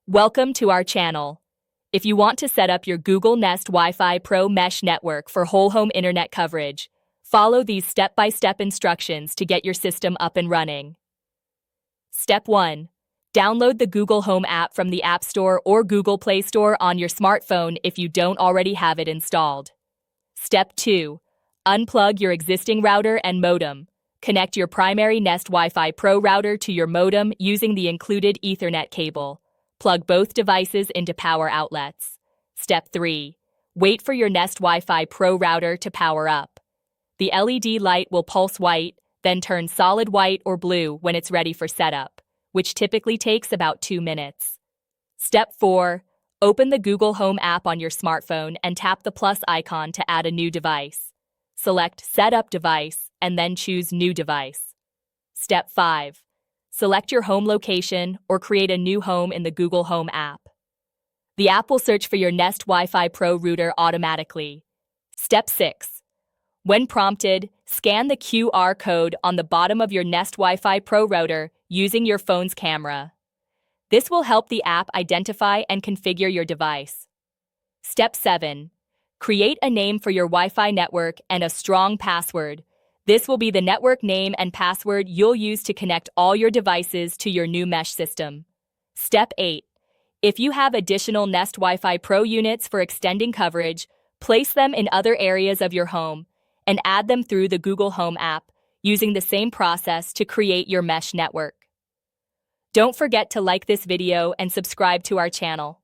Welcome to our channel. If you want to set up your Google Nest Wi-Fi Pro Mesh network for whole home internet coverage, follow these step-by-step instructions to get your system up and running. Step 1. Download the Google Home app from the App Store or Google Play Store on your smartphone if you don't already have it installed. Step 2. Unplug your existing router and modem. Connect your primary Nest Wi-Fi Pro router to your modem using the included Ethernet cable. Plug both devices into power outlets. Step 3. Wait for your Nest Wi-Fi Pro router to power up. The LED light will pulse white, then turn solid white or blue when it's ready for setup, which typically takes about 2 minutes. Step 4. Open the Google Home app on your smartphone and tap the plus icon to add a new device. Select Setup Device and then choose New Device. Step 5. Select your home location or create a new home in the Google Home app. The app will search for your Nest Wi-Fi Pro router automatically. Step 6. When prompted, scan the QR code on the bottom of your Nest Wi-Fi Pro router using your phone's camera. This will help the app identify and configure your device. Step 7. Create a name for your Wi-Fi network and a strong password. This will be the network name and password you'll use to connect all your devices to your new mesh system. Step 8. If you have additional Nest Wi-Fi Pro units for extending coverage, place them in other areas of your home and add them through the Google Home app using the same process to create your mesh network. Don't forget to like this video and subscribe to our channel.